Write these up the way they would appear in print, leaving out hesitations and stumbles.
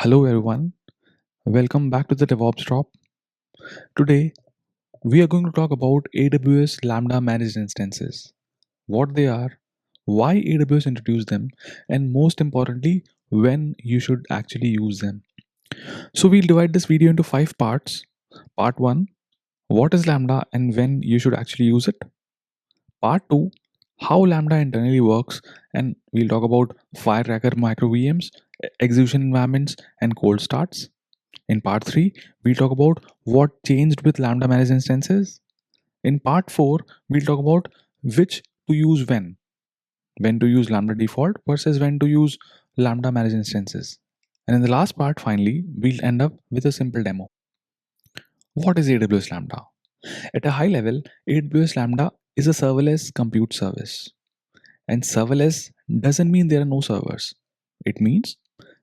Hello everyone, welcome back to the DevOps Drop. Today we are going to talk about AWS Lambda Managed Instances, what they are, why AWS introduced them, and most importantly, when you should actually use them. So we'll divide this video into 5 parts. Part 1, what is Lambda and when you should actually use it. Part 2, how Lambda internally works, and we'll talk about firecracker micro VMs, execution environments, and cold starts. In part 3, we'll talk about what changed with Lambda managed instances. In part 4, we'll talk about which to use when to use Lambda Default versus when to use Lambda managed instances. And in the last part, finally, we'll end up with a simple demo. What is AWS Lambda? At a high level, AWS Lambda is a serverless compute service. And serverless doesn't mean there are no servers. It means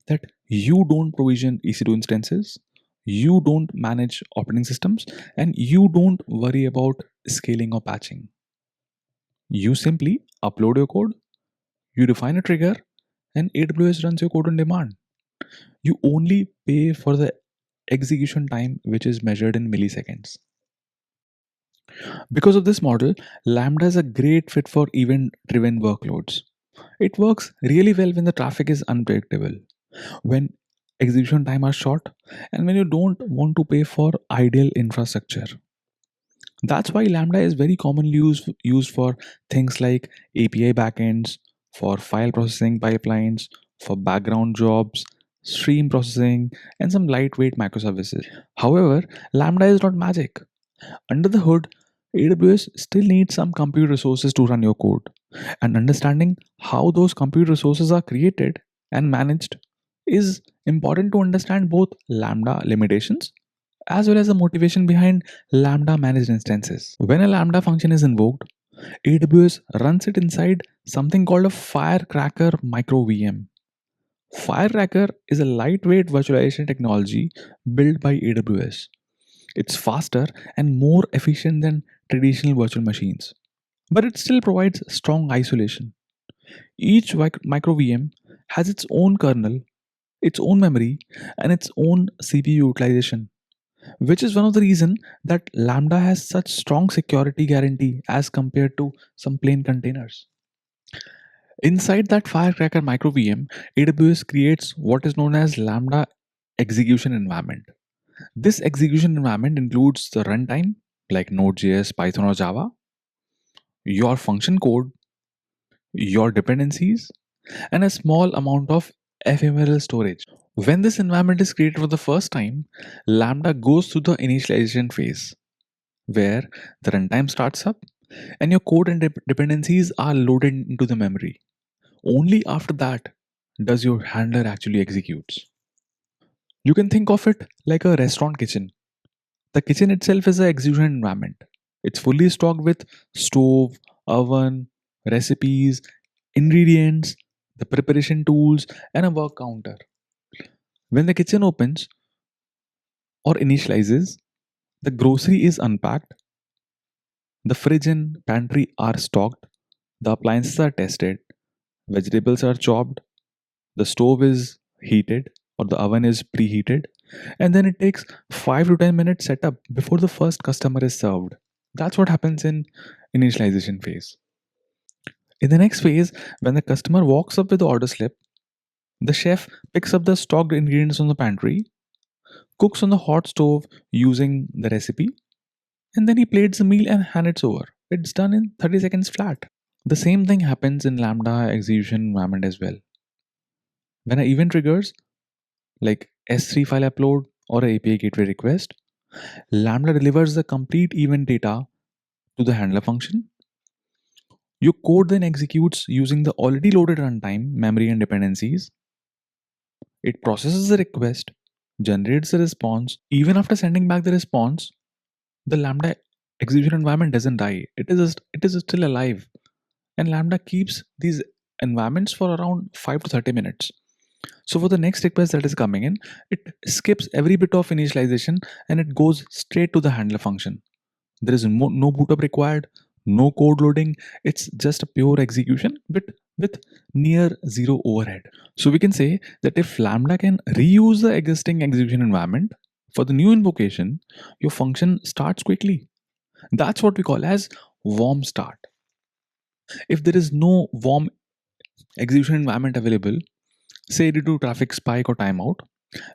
that you don't provision EC2 instances, you don't manage operating systems, and you don't worry about scaling or patching. You simply upload your code, you define a trigger, and AWS runs your code on demand. You only pay for the execution time, which is measured in milliseconds. Because of this model, Lambda is a great fit for event driven workloads. It works really well when the traffic is unpredictable, when execution time are short, and when you don't want to pay for ideal infrastructure. That's why Lambda is very commonly used for things like API backends, for file processing pipelines, for background jobs, stream processing, and some lightweight microservices. However, Lambda is not magic. Under the hood, AWS still needs some compute resources to run your code, and understanding how those compute resources are created and managed is important to understand both Lambda limitations as well as the motivation behind Lambda managed instances. When a Lambda function is invoked, AWS runs it inside something called a Firecracker micro VM. Firecracker is a lightweight virtualization technology built by AWS. It's faster and more efficient than traditional virtual machines, but it still provides strong isolation. Each micro VM has its own kernel, its own memory, and its own CPU utilization, which is one of the reasons that Lambda has such strong security guarantee as compared to some plain containers. Inside that Firecracker micro VM, AWS creates what is known as Lambda execution environment. This execution environment includes the runtime like Node.js, Python, or Java, your function code, your dependencies, and a small amount of ephemeral storage. When this environment is created for the first time, Lambda goes through the initialization phase where the runtime starts up and your code and dependencies are loaded into the memory. Only after that does your handler actually executes. You can think of it like a restaurant kitchen. The kitchen itself is an execution environment. It's fully stocked with stove, oven, recipes, ingredients, the preparation tools, and a work counter. When the kitchen opens or initializes, the grocery is unpacked, the fridge and pantry are stocked, the appliances are tested, vegetables are chopped, the stove is heated or the oven is preheated, and then it takes 5 to 10 minutes setup before the first customer is served. That's what happens in initialization phase. In the next phase, when the customer walks up with the order slip, the chef picks up the stocked ingredients from the pantry, cooks on the hot stove using the recipe, and then he plates the meal and hands it over. It's done in 30 seconds flat. The same thing happens in Lambda execution environment as well. When an event triggers, like S3 file upload or a API gateway request, Lambda delivers the complete event data to the handler function. Your code then executes using the already loaded runtime, memory, and dependencies. It processes the request, generates the response. Even after sending back the response, the Lambda execution environment doesn't die. It is still alive. And Lambda keeps these environments for around 5 to 30 minutes. So for the next request that is coming in, it skips every bit of initialization and it goes straight to the handler function. There is no boot up required, no code loading. It's just a pure execution with near zero overhead. So we can say that if Lambda can reuse the existing execution environment for the new invocation, your function starts quickly. That's what we call as warm start. If there is no warm execution environment available, say due to traffic spike or timeout,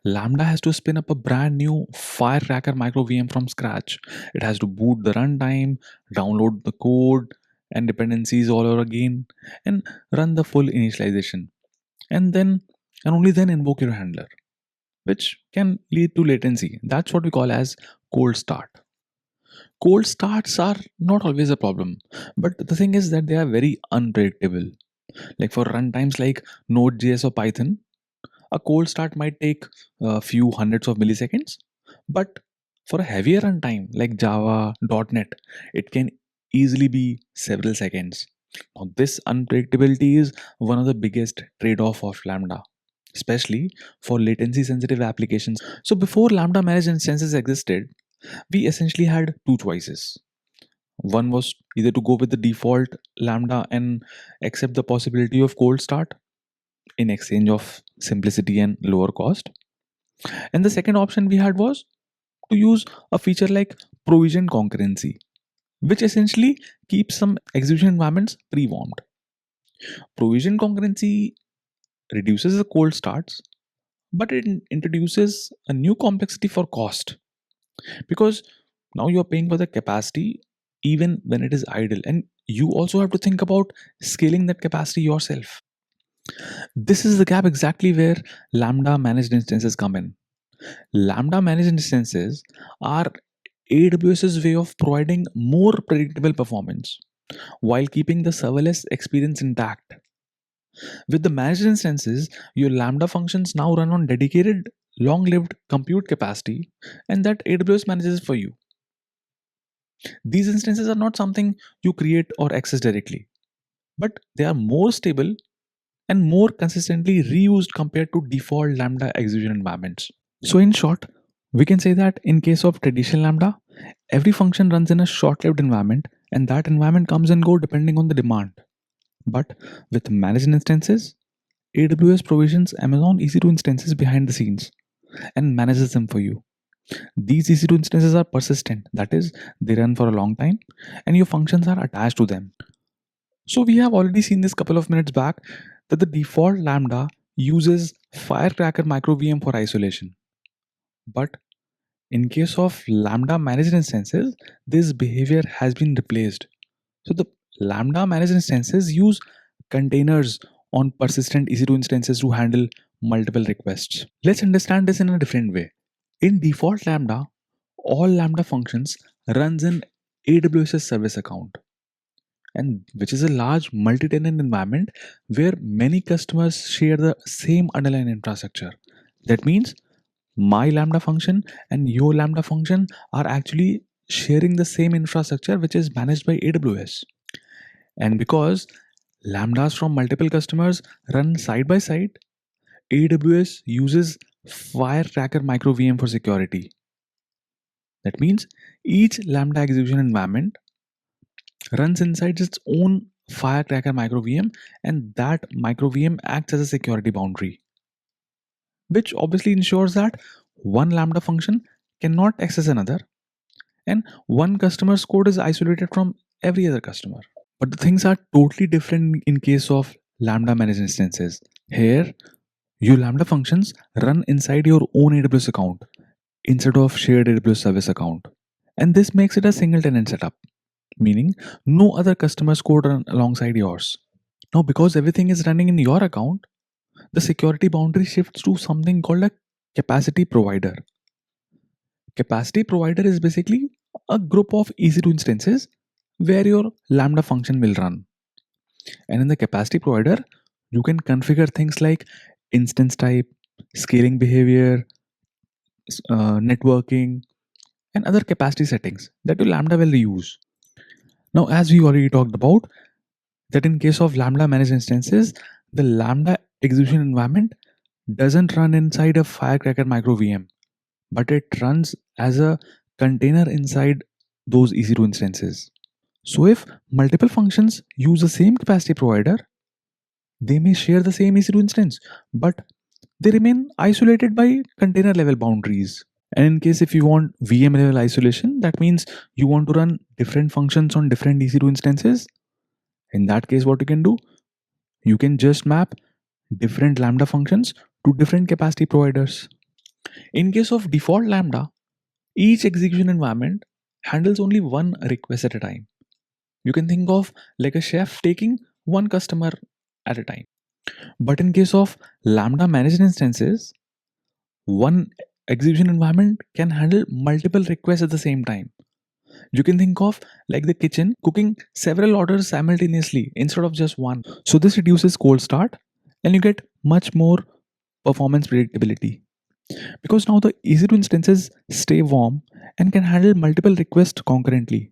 Lambda has to spin up a brand new Firecracker micro VM from scratch. It has to boot the runtime, download the code and dependencies all over again, and run the full initialization. And then, and only then invoke your handler, which can lead to latency. That's what we call as cold start. Cold starts are not always a problem, but the thing is that they are very unpredictable. Like for runtimes like Node.js or Python, a cold start might take a few hundreds of milliseconds, but for a heavier runtime like Java, .NET, it can easily be several seconds. Now, this unpredictability is one of the biggest trade-off of Lambda, especially for latency-sensitive applications. So before Lambda managed instances existed, we essentially had two choices. One was either to go with the default Lambda and accept the possibility of cold start in exchange of simplicity and lower cost. And the second option we had was to use a feature like provision concurrency, which essentially keeps some execution environments pre-warmed. Provision concurrency reduces the cold starts, but it introduces a new complexity for cost because now you're paying for the capacity even when it is idle, and you also have to think about scaling that capacity yourself. This is the gap exactly where Lambda managed instances come in. Lambda managed instances are AWS's way of providing more predictable performance while keeping the serverless experience intact. With the managed instances, your Lambda functions now run on dedicated, long lived compute capacity, and that AWS manages for you. These instances are not something you create or access directly, but they are more stable and more consistently reused compared to default Lambda execution environments. So, in short, we can say that in case of traditional Lambda, every function runs in a short-lived environment, and that environment comes and go depending on the demand. But with managed instances, AWS provisions Amazon EC2 instances behind the scenes and manages them for you. These EC2 instances are persistent, that is, they run for a long time, and your functions are attached to them. So we have already seen this couple of minutes back that the default Lambda uses Firecracker micro VM for isolation. But in case of Lambda managed instances, this behavior has been replaced. So the Lambda managed instances use containers on persistent EC2 instances to handle multiple requests. Let's understand this in a different way. In default Lambda, all Lambda functions runs in AWS service account, and which is a large multi-tenant environment where many customers share the same underlying infrastructure. That means my Lambda function and your Lambda function are actually sharing the same infrastructure which is managed by AWS. And because Lambdas from multiple customers run side by side, AWS uses Firecracker micro VM for security. That means each Lambda execution environment runs inside its own Firecracker micro VM, and that micro VM acts as a security boundary, which obviously ensures that one Lambda function cannot access another, and one customer's code is isolated from every other customer. But the things are totally different in case of Lambda managed instances. Here, your Lambda functions run inside your own AWS account instead of shared AWS service account. And this makes it a single tenant setup, meaning no other customer's code run alongside yours. Now, because everything is running in your account, the security boundary shifts to something called a capacity provider. Capacity provider is basically a group of EC2 instances where your Lambda function will run. And in the capacity provider, you can configure things like instance type, scaling behavior, networking, and other capacity settings that your Lambda will use. Now, as we already talked about, that in case of Lambda managed instances, the Lambda execution environment doesn't run inside a Firecracker micro VM, but it runs as a container inside those EC2 instances. So if multiple functions use the same capacity provider, They may share the same EC2 instance, but they remain isolated by container level boundaries. And in case if you want VM level isolation, that means you want to run different functions on different EC2 instances. In that case, what you can do, you can just map different Lambda functions to different capacity providers. In case of default Lambda, each execution environment handles only one request at a time. You can think of like a chef taking one customer at a time. But in case of Lambda managed instances, one execution environment can handle multiple requests at the same time. You can think of like the kitchen cooking several orders simultaneously instead of just one. So this reduces cold start and you get much more performance predictability because now the EC2 instances stay warm and can handle multiple requests concurrently.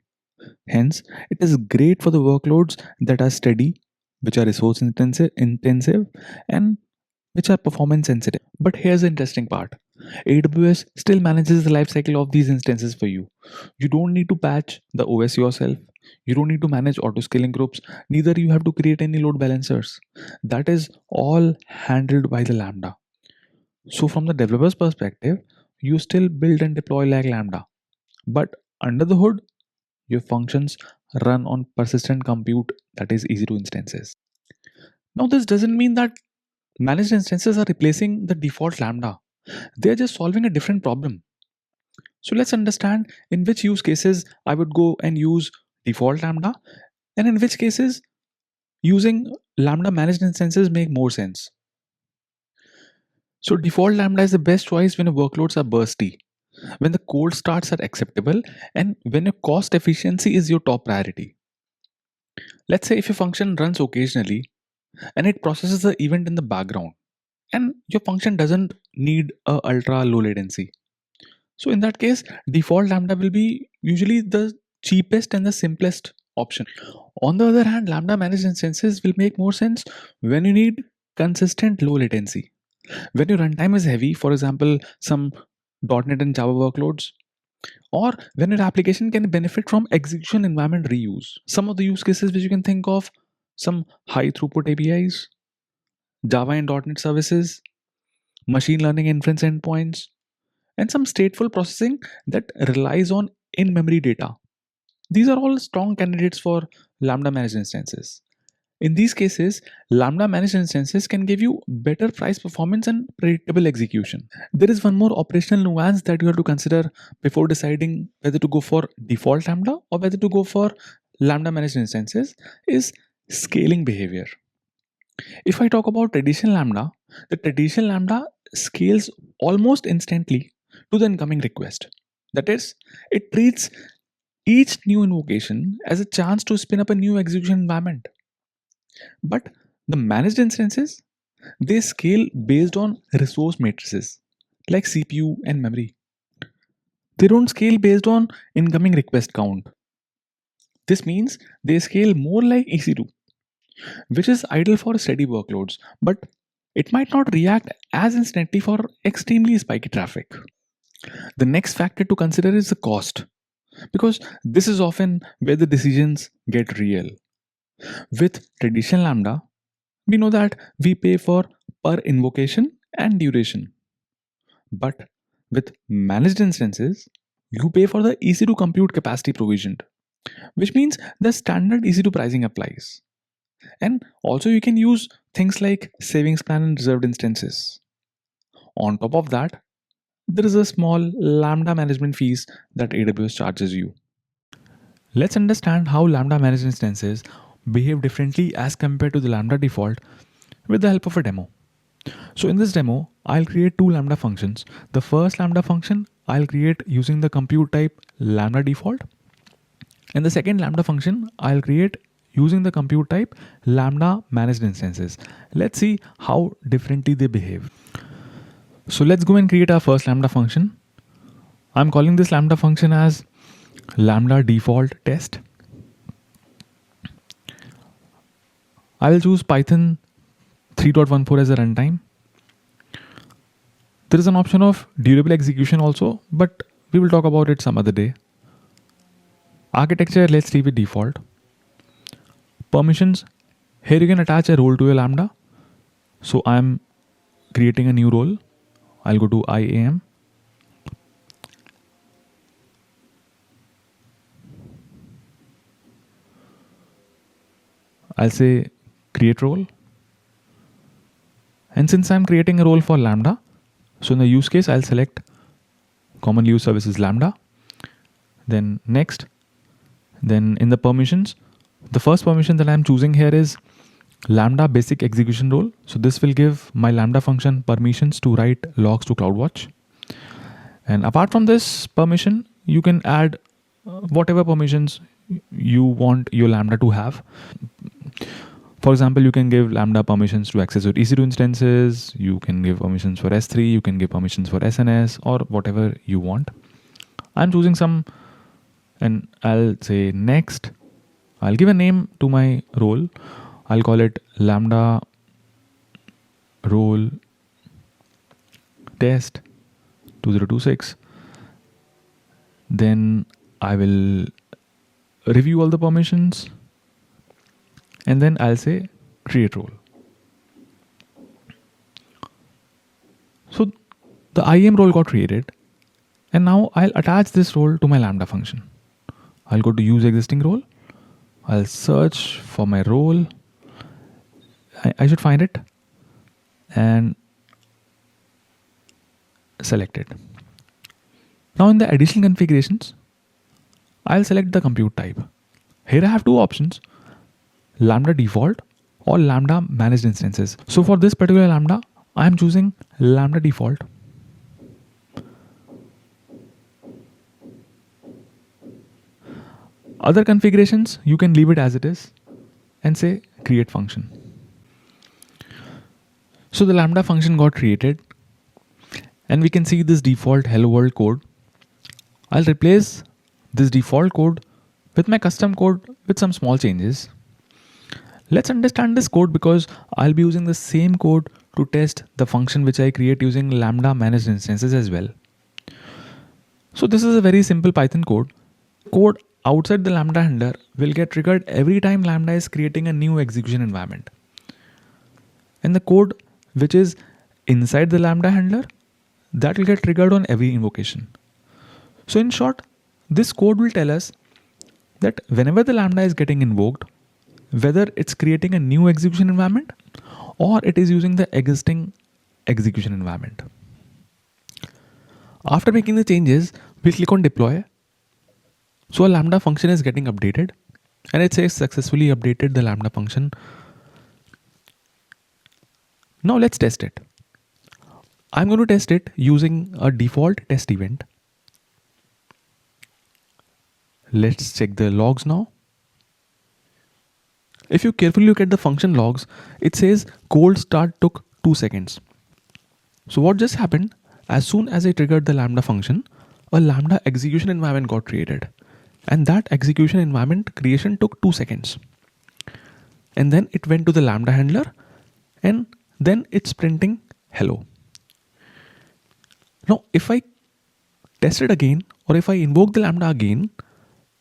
Hence, it is great for the workloads that are steady, which are resource intensive and which are performance sensitive. But here's the interesting part. AWS still manages the lifecycle of these instances for you. You don't need to patch the OS yourself. You don't need to manage auto scaling groups. Neither you have to create any load balancers. That is all handled by the Lambda. So from the developer's perspective, you still build and deploy like Lambda. But under the hood, your functions run on persistent compute that is EC2 instances. Now this doesn't mean that managed instances are replacing the default Lambda. They're just solving a different problem. So let's understand in which use cases I would go and use default Lambda and in which cases using Lambda managed instances make more sense. So default Lambda is the best choice when your workloads are bursty, when the cold starts are acceptable, and when your cost efficiency is your top priority. Let's say if your function runs occasionally and it processes the event in the background and your function doesn't need a ultra low latency. So in that case, default Lambda will be usually the cheapest and the simplest option. On the other hand, Lambda managed instances will make more sense when you need consistent low latency. When your runtime is heavy, for example, some .NET and Java workloads, or when your application can benefit from execution environment reuse. Some of the use cases which you can think of, some high throughput APIs, Java and .NET services, machine learning inference endpoints, and some stateful processing that relies on in-memory data. These are all strong candidates for Lambda managed instances. In these cases, Lambda managed instances can give you better price performance and predictable execution. There is one more operational nuance that you have to consider before deciding whether to go for default Lambda or whether to go for Lambda managed instances is scaling behavior. If I talk about traditional Lambda, the traditional Lambda scales almost instantly to the incoming request. That is, it treats each new invocation as a chance to spin up a new execution environment. But the managed instances, they scale based on resource matrices like CPU and memory. They don't scale based on incoming request count. This means they scale more like EC2, which is ideal for steady workloads, but it might not react as instantly for extremely spiky traffic. The next factor to consider is the cost, because this is often where the decisions get real. With traditional Lambda, we know that we pay for per invocation and duration. But with managed instances, you pay for the EC2 compute capacity provisioned, which means the standard EC2 pricing applies. And also you can use things like savings plan and reserved instances. On top of that, there is a small Lambda management fees that AWS charges you. Let's understand how Lambda managed instances behave differently as compared to the Lambda default with the help of a demo. So in this demo, I'll create two Lambda functions. The first Lambda function I'll create using the compute type Lambda default. And the second Lambda function I'll create using the compute type Lambda managed instances. Let's see how differently they behave. So let's go and create our first Lambda function. I'm calling this Lambda function as Lambda Default Test. I will choose Python 3.14 as a runtime. There is an option of durable execution also, but we will talk about it some other day. Architecture, let's leave it default. Permissions, Here you can attach a role to your Lambda. So I'm creating a new role. I'll go to IAM. I'll say create role. And since I'm creating a role for Lambda, so in the use case, I'll select commonly used services Lambda. Then next. Then in the permissions, the first permission that I'm choosing here is Lambda basic execution role. So this will give my Lambda function permissions to write logs to CloudWatch. And apart from this permission, you can add whatever permissions you want your Lambda to have. For example, you can give Lambda permissions to access your EC2 instances. You can give permissions for S3. You can give permissions for SNS or whatever you want. I'm choosing some and I'll say next. I'll give a name to my role. I'll call it Lambda role test 2026. Then I will review all the permissions and then I'll say create role. So the IAM role got created and now I'll attach this role to my Lambda function. I'll go to use existing role. I'll search for my role. I should find it and select it. Now in the additional configurations, I'll select the compute type. Here I have two options, Lambda Default or Lambda Managed Instances. So for this particular Lambda, I'm choosing Lambda Default. Other configurations, you can leave it as it is and say create function. So the Lambda function got created and we can see this default hello world code. I'll replace this default code with my custom code with some small changes. Let's understand this code because I'll be using the same code to test the function which I create using Lambda Managed Instances as well. So this is a very simple Python code. Code outside the Lambda handler will get triggered every time Lambda is creating a new execution environment. And the code which is inside the Lambda handler, that will get triggered on every invocation. So in short, this code will tell us that whenever the Lambda is getting invoked, whether it's creating a new execution environment or it is using the existing execution environment. After making the changes, we click on deploy. So a Lambda function is getting updated and it says successfully updated the Lambda function. Now let's test it. I'm going to test it using a default test event. Let's check the logs now. If you carefully look at the function logs, it says cold start took 2 seconds. So what just happened? As soon as I triggered the Lambda function, a Lambda execution environment got created. And that execution environment creation took 2 seconds. And then it went to the Lambda handler and then it's printing hello. Now, if I test it again or if I invoke the Lambda again,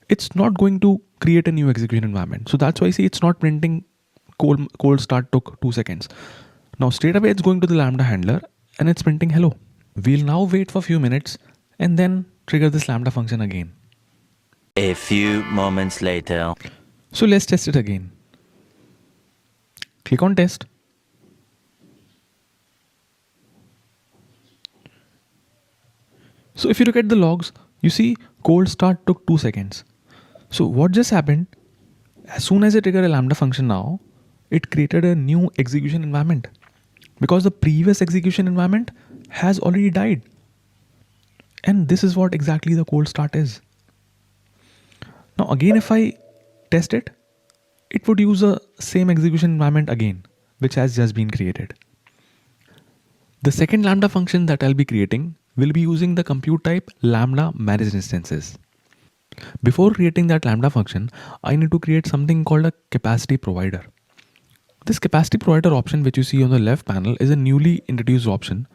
it's not going to create a new execution environment. So that's why I see it's not printing cold start took 2 seconds. Now straight away it's going to the Lambda handler and it's printing hello. We'll now wait for a few minutes and then trigger this Lambda function again. A few moments later. So let's test it again. Click on test. So if you look at the logs, you see cold start took 2 seconds. So what just happened? As soon as I trigger a Lambda function now, it created a new execution environment because the previous execution environment has already died. And this is what exactly the cold start is. Now again, if I test it, it would use the same execution environment again, which has just been created. The second Lambda function that I'll be creating will be using the compute type Lambda Managed Instances. Before creating that Lambda function, I need to create something called a capacity provider. This capacity provider option which you see on the left panel is a newly introduced option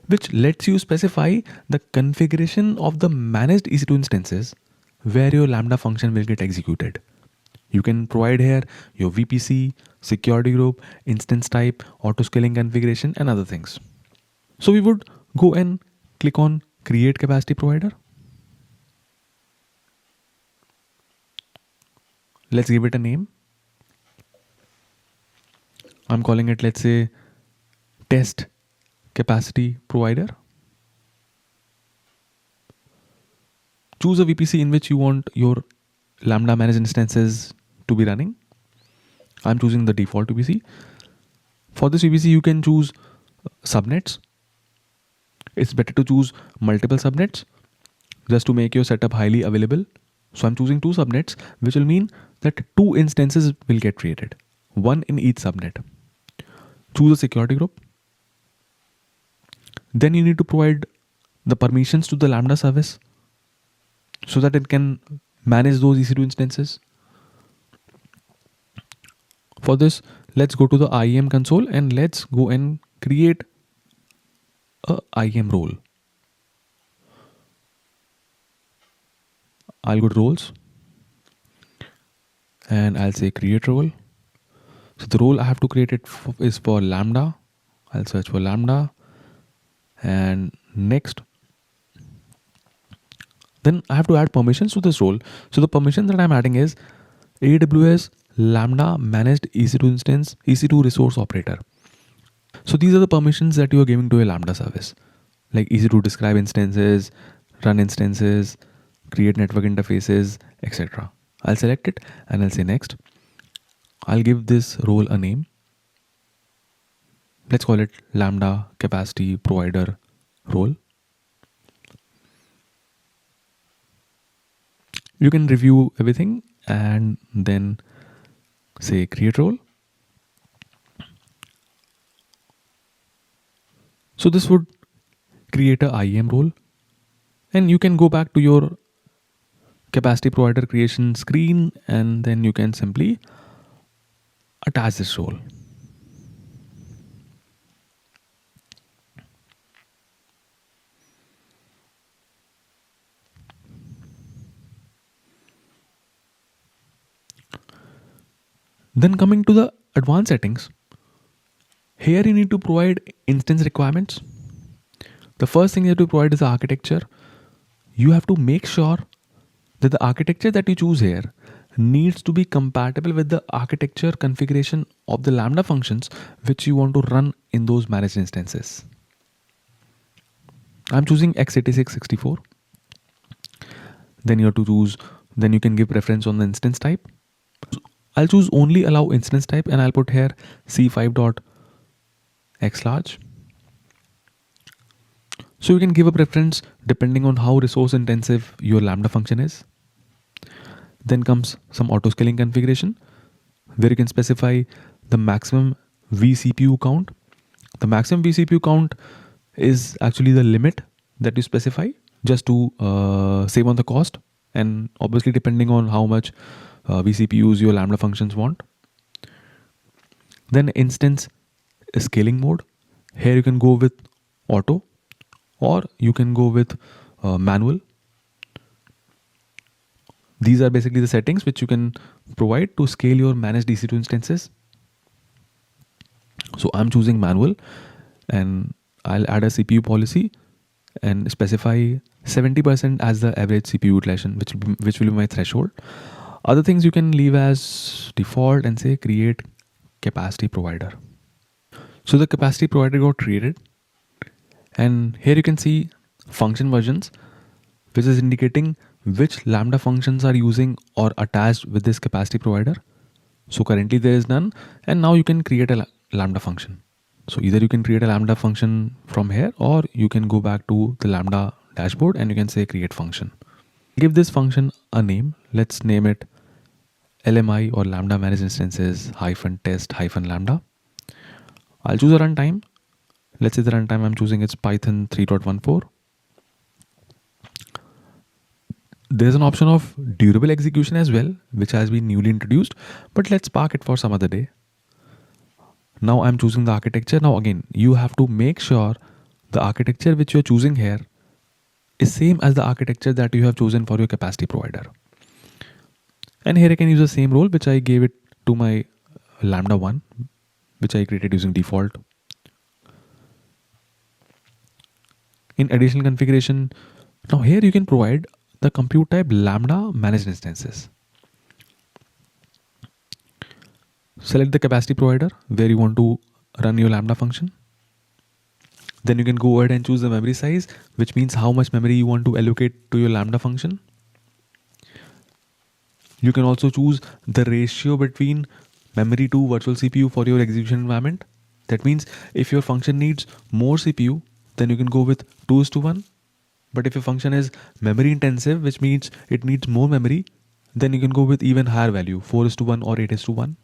which lets you specify the configuration of the managed EC2 instances where your Lambda function will get executed. You can provide here your VPC, security group, instance type, auto scaling configuration, and other things. So we would go and click on create capacity provider. Let's give it a name. I'm calling it, let's say, test capacity provider. Choose a VPC in which you want your Lambda managed instances to be running. I'm choosing the default VPC. For this VPC, you can choose subnets. It's better to choose multiple subnets just to make your setup highly available. So I'm choosing 2 subnets, which will mean that 2 instances will get created, 1 in each subnet. Choose a security group. Then you need to provide the permissions to the Lambda service so that it can manage those EC2 instances. For this, let's go to the IAM console and let's go and create a IAM role. I'll go to roles and I'll say create role. So the role I have to create is for Lambda. I'll search for Lambda and next. Then I have to add permissions to this role. So the permission that I'm adding is AWS Lambda Managed EC2 Instance, EC2 Resource Operator. So these are the permissions that you are giving to a Lambda service, like EC2 describe instances, run instances, create network interfaces, etc. I'll select it and I'll say next. I'll give this role a name. Let's call it Lambda Capacity Provider role. You can review everything and then say create role. So this would create a IAM role and you can go back to your capacity provider creation screen and then you can simply attach this role. Then coming to the advanced settings, here you need to provide instance requirements. The first thing you have to provide is the architecture. You have to make sure that the architecture that you choose here needs to be compatible with the architecture configuration of the Lambda functions which you want to run in those managed instances. I'm choosing x86-64. Then you have to choose, then you can give preference on the instance type. I'll choose only allow instance type and I'll put here c5.xlarge. So you can give a preference depending on how resource intensive your Lambda function is. Then comes some auto scaling configuration where you can specify the maximum vCPU count. The maximum vCPU count is actually the limit that you specify just to save on the cost, and obviously depending on how much vCPUs your Lambda functions want. Then instance scaling mode. Here you can go with auto or you can go with manual. These are basically the settings which you can provide to scale your managed EC2 instances. So I'm choosing manual and I'll add a CPU policy and specify 70% as the average CPU utilization, which will be my threshold. Other things you can leave as default and say create capacity provider. So the capacity provider got created and here you can see function versions, which is indicating which Lambda functions are using or attached with this capacity provider. So currently there is none, and now you can create a Lambda function. So either you can create a Lambda function from here or you can go back to the Lambda dashboard and you can say create function. Give this function a name. Let's name it LMI or Lambda Managed Instances -test -lambda. I'll choose a runtime. Let's say the runtime I'm choosing is Python 3.14. There's an option of durable execution as well, which has been newly introduced, but let's park it for some other day. Now I'm choosing the architecture. Now again, you have to make sure the architecture which you're choosing here is same as the architecture that you have chosen for your capacity provider. And here I can use the same role which I gave it to my Lambda 1, which I created using default. In additional configuration, now here you can provide the compute type Lambda Managed Instances. Select the capacity provider where you want to run your Lambda function. Then you can go ahead and choose the memory size, which means how much memory you want to allocate to your Lambda function. You can also choose the ratio between memory to virtual CPU for your execution environment. That means if your function needs more CPU, then you can go with 2:1. But if your function is memory intensive, which means it needs more memory, then you can go with even higher value, 4:1 or 8:1.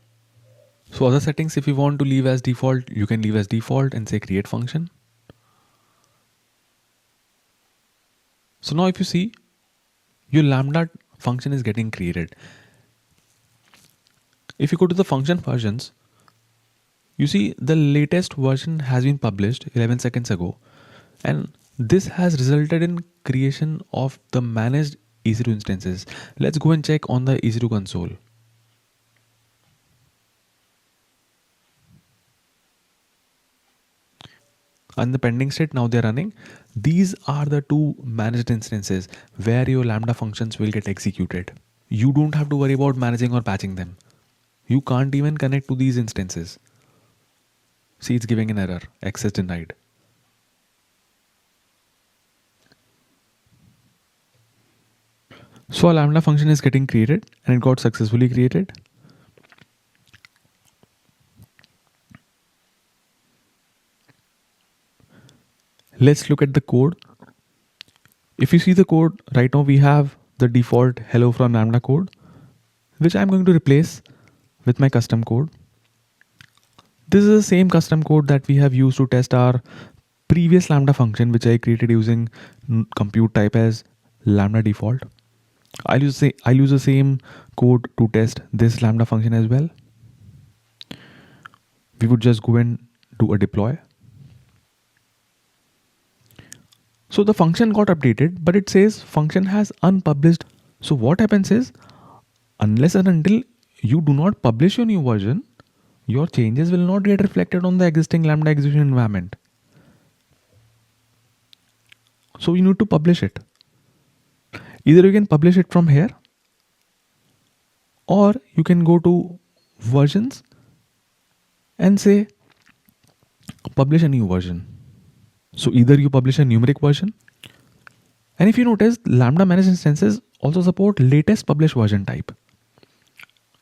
So other settings, if you want to leave as default, you can leave as default and say create function. So now if you see, your Lambda function is getting created. If you go to the function versions, you see the latest version has been published 11 seconds ago, and this has resulted in creation of the managed EC2 instances. Let's go and check on the EC2 console. And the pending state, now they're running. These are the two managed instances where your Lambda functions will get executed. You don't have to worry about managing or patching them. You can't even connect to these instances. See, it's giving an error, access denied. So a Lambda function is getting created and it got successfully created. Let's look at the code. If you see the code, right now we have the default hello from Lambda code, which I'm going to replace with my custom code. This is the same custom code that we have used to test our previous Lambda function, which I created using compute type as Lambda Default. I'll use the same code to test this Lambda function as well. We would just go and do a deploy. So the function got updated, but it says function has unpublished. So what happens is, unless and until you do not publish your new version, your changes will not get reflected on the existing Lambda execution environment. So you need to publish it. Either you can publish it from here, or you can go to versions and say publish a new version. So either you publish a numeric version, and if you notice, Lambda Managed Instances also support latest published version type.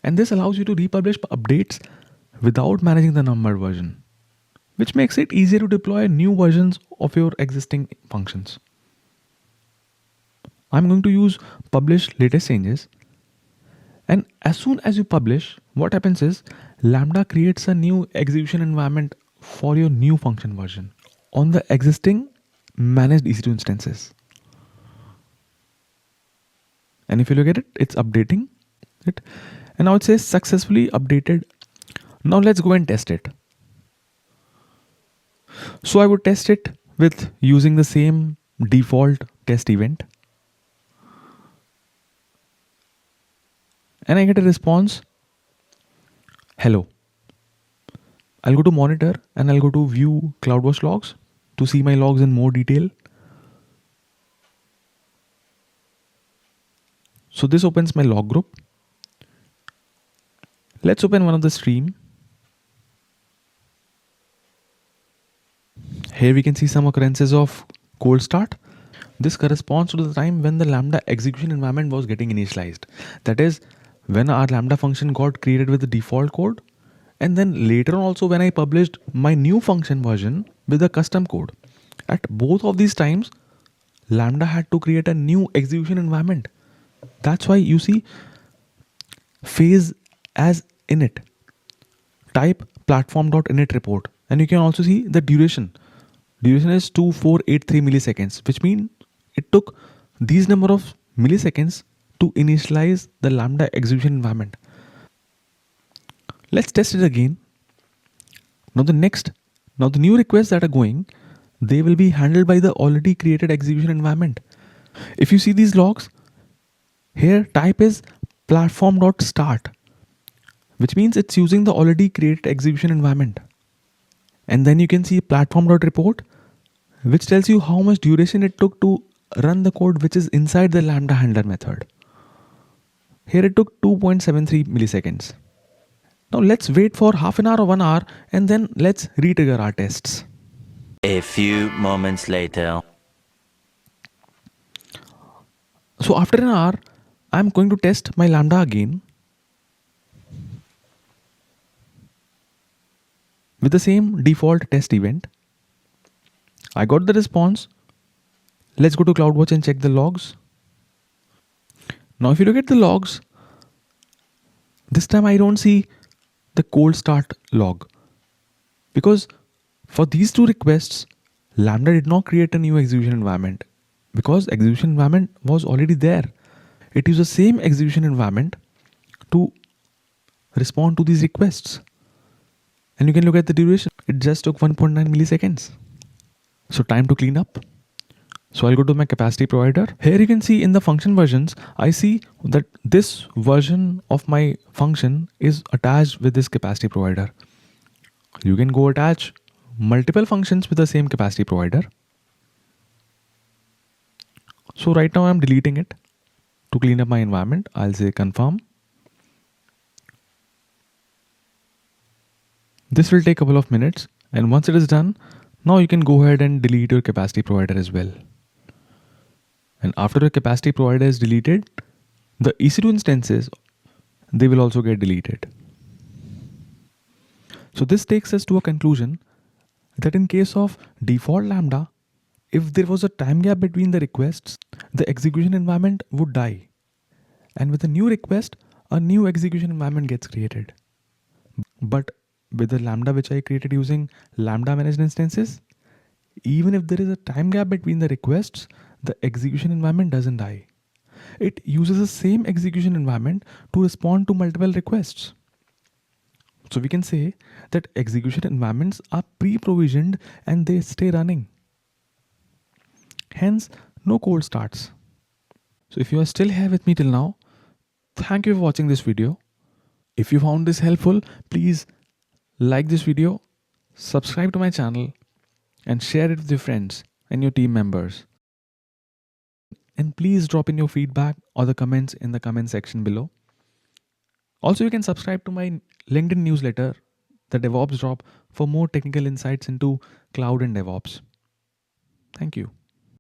And this allows you to republish updates without managing the numbered version, which makes it easier to deploy new versions of your existing functions. I'm going to use publish latest changes. And as soon as you publish, what happens is Lambda creates a new execution environment for your new function version on the existing managed EC2 instances. And if you look at it, it's updating it. And now it says successfully updated. Now let's go and test it. So I would test it with using the same default test event. And I get a response, hello. I'll go to monitor and I'll go to view CloudWatch logs to see my logs in more detail. So this opens my log group. Let's open one of the stream. Here we can see some occurrences of cold start. This corresponds to the time when the Lambda execution environment was getting initialized. That is when our Lambda function got created with the default code. And then later on also when I published my new function version with the custom code. At both of these times, Lambda had to create a new execution environment. That's why you see phase as init, type platform.init report. And you can also see the duration. Duration is 2483 milliseconds, which means it took these number of milliseconds to initialize the Lambda execution environment. Let's test it again. Now the new requests that are going, they will be handled by the already created execution environment. If you see these logs, here type is platform.start, which means it's using the already created execution environment. And then you can see platform.report, which tells you how much duration it took to run the code which is inside the Lambda handler method. Here it took 2.73 milliseconds. Now let's wait for half an hour or 1 hour and then let's retrigger our tests. A few moments later. So after an hour, I'm going to test my Lambda again with the same default test event. I got the response. Let's go to CloudWatch and check the logs. Now if you look at the logs, this time I don't see the cold start log, because for these two requests, Lambda did not create a new execution environment because execution environment was already there. It used the same execution environment to respond to these requests. And you can look at the duration. It just took 1.9 milliseconds. So time to clean up. So I'll go to my capacity provider. Here you can see in the function versions, I see that this version of my function is attached with this capacity provider. You can go attach multiple functions with the same capacity provider. So right now I'm deleting it. To clean up my environment, I'll say confirm. This will take a couple of minutes, and once it is done, now you can go ahead and delete your capacity provider as well. And after the capacity provider is deleted, the EC2 instances, they will also get deleted. So this takes us to a conclusion that in case of default Lambda, if there was a time gap between the requests, the execution environment would die. And with a new request, a new execution environment gets created. But with the Lambda which I created using Lambda Managed Instances, even if there is a time gap between the requests, the execution environment doesn't die. It uses the same execution environment to respond to multiple requests. So we can say that execution environments are pre-provisioned and they stay running. Hence, no cold starts. So if you are still here with me till now, thank you for watching this video. If you found this helpful, please like this video, subscribe to my channel, and share it with your friends and your team members. And please drop in your feedback or the comments in the comment section below. Also, you can subscribe to my LinkedIn newsletter, the DevOps Drop, for more technical insights into cloud and DevOps. Thank you.